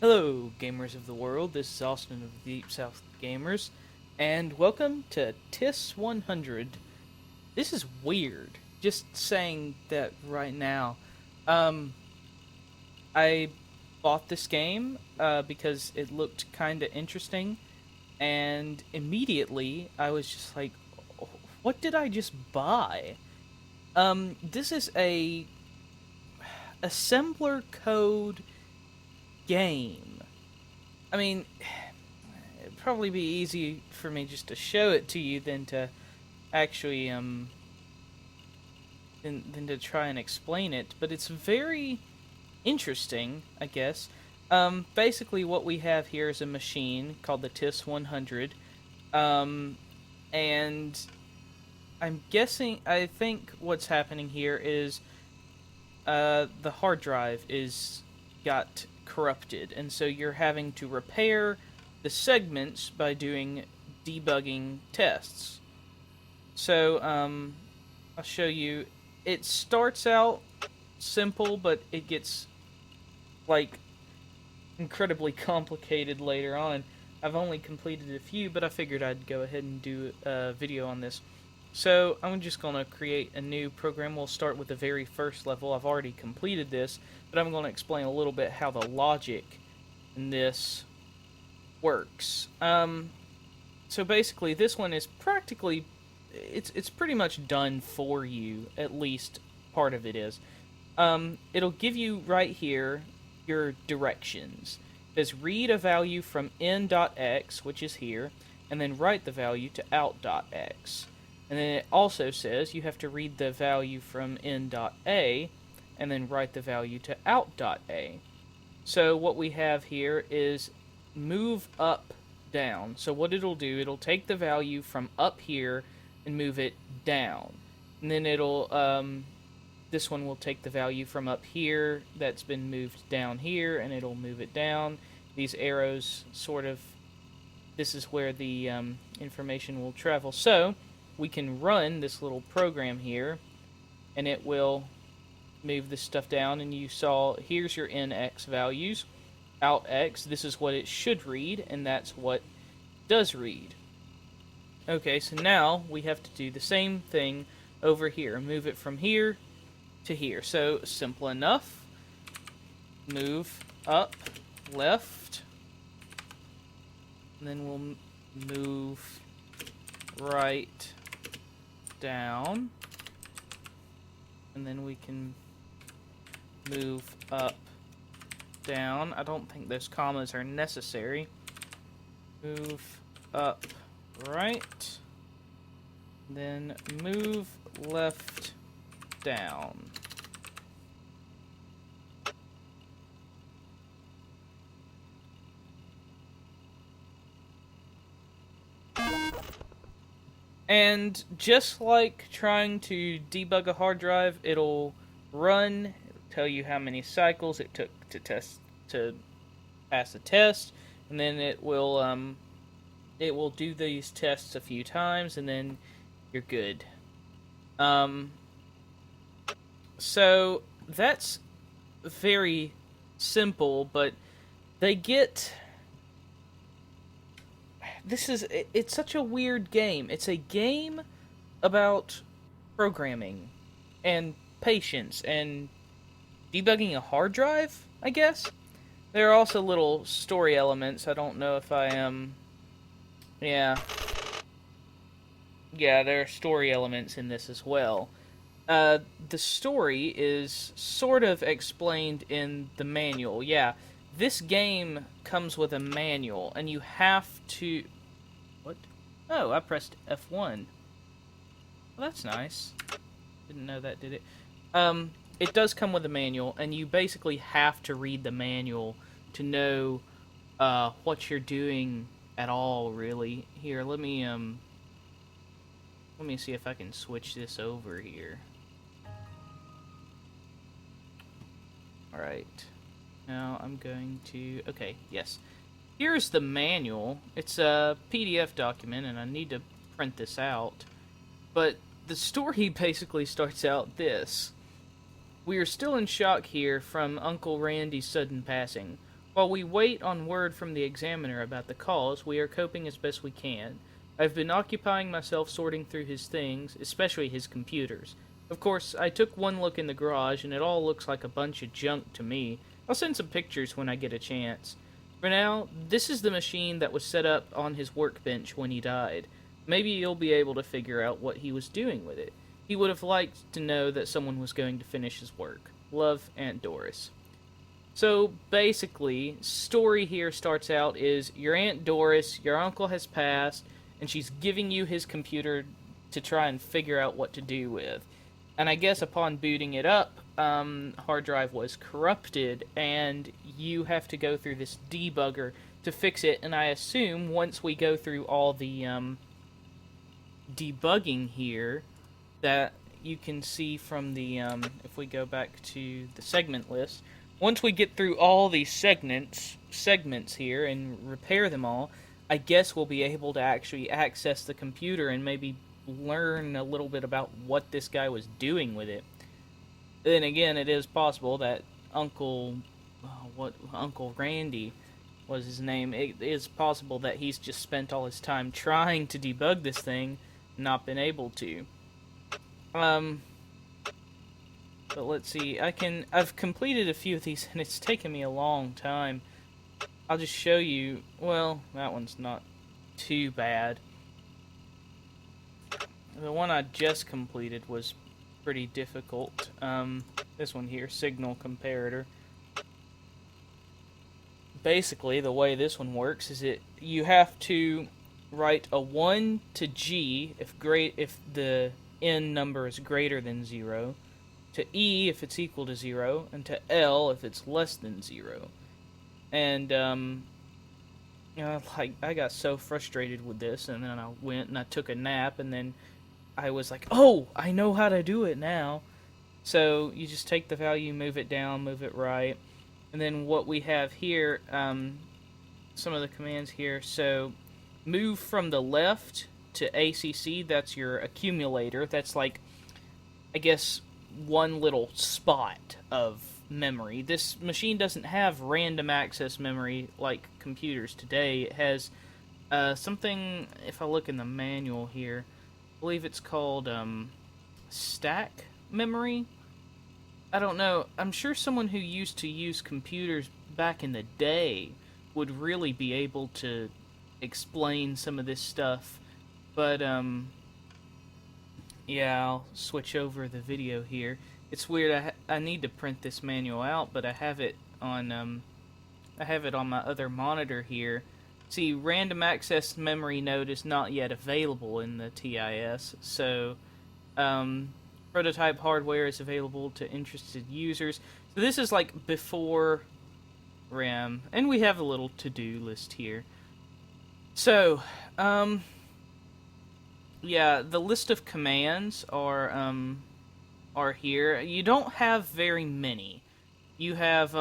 Hello, gamers of the world. This is Austin of the Deep South Gamers, and welcome to TIS-100. This is weird. Just saying that right now. Um, I bought this game because it looked kind of interesting, and immediately I was just like, "What did I just buy?" This is a assembler code game. I mean, it'd probably be easy for me just to show it to you than to actually than to try and explain it, but it's very interesting, I guess. Basically what we have here is a machine called the TIS-100. And I think what's happening here is the hard drive is got corrupted, and so you're having to repair the segments by doing debugging tests. So I'll show you. It starts out simple, but it gets like incredibly complicated later on. I've only completed a few, but I figured I'd go ahead and do a video on this. So I'm just going to create a new program. We'll start with the very first level. I've already completed this, but I'm going to explain a little bit how the logic in this works. So basically, this one is practically, it's pretty much done for you. At least part of it is. It'll give you right here your directions. It says read a value from in.x, which is here, and then write the value to out.x. And then it also says you have to read the value from in.a and then write the value to out.a. So what we have here is move up, down. So what it'll do, it'll take the value from up here and move it down. And then it'll, this one will take the value from up here that's been moved down here, and it'll move it down. These arrows sort of, this is where the information will travel. So we can run this little program here, and it will move this stuff down, and you saw, here's your NX values, out X, this is what it should read, and that's what it does read. Okay, so now we have to do the same thing over here, move it from here to here. So, simple enough, move up, left, and then we'll move right, down, and then we can move up, down. I don't think those commas are necessary. Move up, right, then move left, down. And just like trying to debug a hard drive, it'll run, it'll tell you how many cycles it took to pass the test, and then it will do these tests a few times, and then you're good. So that's very simple, but they get. It's such a weird game. It's a game about programming and patience and debugging a hard drive, I guess. There are also little story elements. I don't know if I am... Yeah, there are story elements in this as well. The story is sort of explained in the manual. Yeah, this game comes with a manual, and you have to... What? Oh, I pressed F1. Well, that's nice. Didn't know that, did it? It does come with a manual, and you basically have to read the manual to know what you're doing at all, really. Here, let me see if I can switch this over here. Alright. Now I'm going to... Okay, yes. Here's the manual. It's a PDF document, and I need to print this out. But the story basically starts out this. We are still in shock here from Uncle Randy's sudden passing. While we wait on word from the examiner about the cause, we are coping as best we can. I've been occupying myself sorting through his things, especially his computers. Of course, I took one look in the garage, and it all looks like a bunch of junk to me. I'll send some pictures when I get a chance. For now, this is the machine that was set up on his workbench when he died. Maybe you'll be able to figure out what he was doing with it. He would have liked to know that someone was going to finish his work. Love, Aunt Doris. So basically, story here starts out is your Aunt Doris, your uncle has passed, and she's giving you his computer to try and figure out what to do with. And I guess upon booting it up, hard drive was corrupted, and you have to go through this debugger to fix it. And I assume once we go through all the debugging here, that you can see from the if we go back to the segment list, once we get through all these segments here and repair them all, I guess we'll be able to actually access the computer and maybe learn a little bit about what this guy was doing with it. Then again, it is possible that Uncle Randy was his name. It is possible that he's just spent all his time trying to debug this thing, and not been able to. But let's see, I've completed a few of these, and it's taken me a long time. I'll just show you, well, that one's not too bad. The one I just completed was pretty difficult. This one here, signal comparator. Basically, the way this one works is you have to write a 1 to G if the N number is greater than 0, to E if it's equal to 0, and to L if it's less than 0. And I got so frustrated with this, and then I went and I took a nap, and then I was like, oh, I know how to do it now. So you just take the value, move it down, move it right, and then what we have here, some of the commands here. So move from the left to ACC, that's your accumulator. That's like, I guess, one little spot of memory. This machine doesn't have random access memory like computers today. It has something, if I look in the manual here, I believe it's called stack memory. I don't know. I'm sure someone who used to use computers back in the day would really be able to explain some of this stuff. But yeah, I'll switch over the video here. It's weird. I need to print this manual out, but I have it on my other monitor here. See, random access memory node is not yet available in the TIS, so prototype hardware is available to interested users. So this is like before RAM, and we have a little to-do list here. So, yeah, the list of commands are here. You don't have very many. You have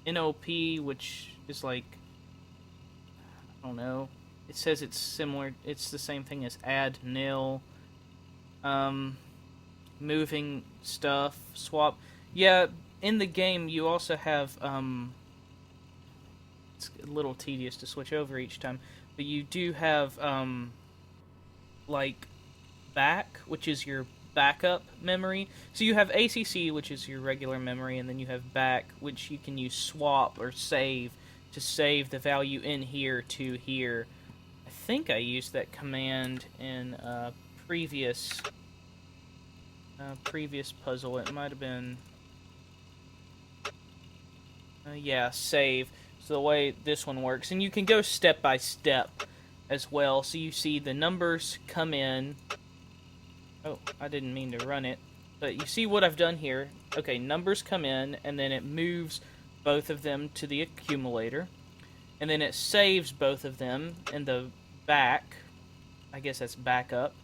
NOP, which is like, I don't know. It says it's similar. It's the same thing as add nil. Moving stuff, swap. Yeah, in the game you also have it's a little tedious to switch over each time, but you do have like back, which is your backup memory. So you have ACC, which is your regular memory, and then you have back, which you can use swap or save to save the value in here to here. I think I used that command in a previous puzzle. It might have been yeah, save. So the way this one works, and you can go step by step as well. So you see the numbers come in. Oh, I didn't mean to run it. But you see what I've done here. Okay, numbers come in, and then it moves both of them to the accumulator. And then it saves both of them in the back. I guess that's backup.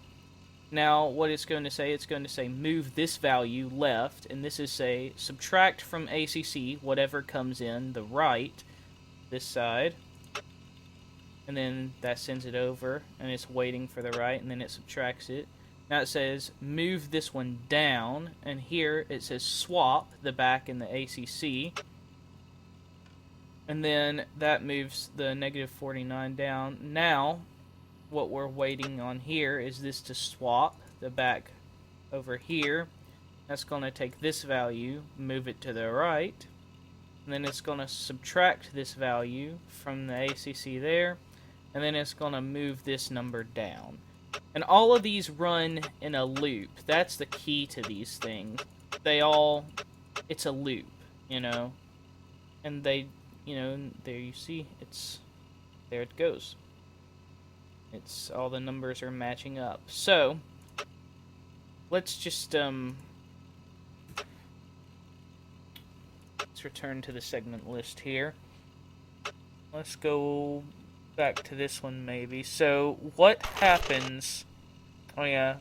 Now, what it's going to say move this value left, and this is say subtract from ACC whatever comes in the right, this side. And then that sends it over, and it's waiting for the right, and then it subtracts it. Now it says move this one down, and here it says swap the back and the ACC. And then that moves the negative 49 down. Now, what we're waiting on here is this to swap the back over here. That's going to take this value, move it to the right. And then it's going to subtract this value from the ACC there. And then it's going to move this number down. And all of these run in a loop. That's the key to these things. It's a loop, you know. And they, you know, there you see, there it goes. All the numbers are matching up. So, let's just, let's return to the segment list here. Let's go back to this one maybe. So, what happens... Oh yeah,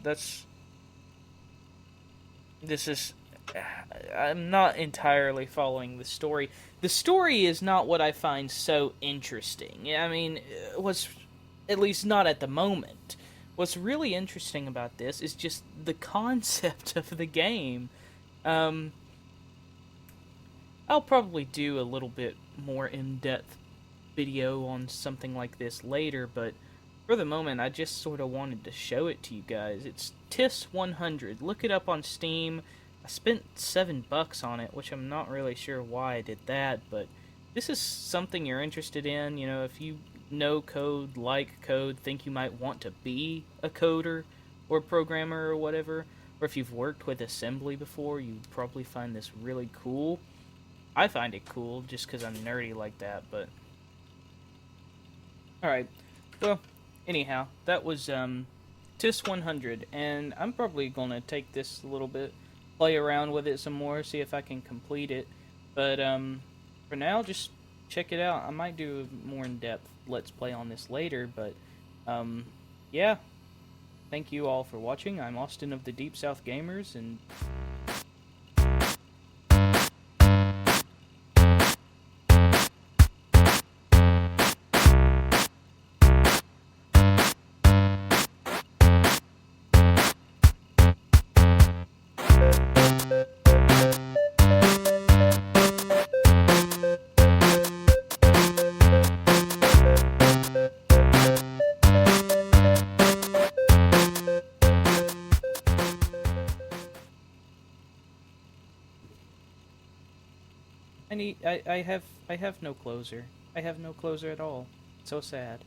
I'm not entirely following the story. The story is not what I find so interesting. I mean, at least not at the moment. What's really interesting about this is just the concept of the game. I'll probably do a little bit more in-depth video on something like this later, but for the moment, I just sort of wanted to show it to you guys. It's TIS-100. Look it up on Steam. I spent $7 on it, which I'm not really sure why I did that, but this is something you're interested in. You know, if you know code, like code, think you might want to be a coder or programmer or whatever, or if you've worked with assembly before, you'd probably find this really cool. I find it cool just because I'm nerdy like that, but... Alright, well, anyhow, that was TIS-100, and I'm probably going to take this a little bit, play around with it some more, see if I can complete it, but for now, just check it out. I might do a more in-depth Let's Play on this later, but yeah, thank you all for watching. I'm Austin of the Deep South Gamers, and... I have no closer. I have no closer at all. It's so sad.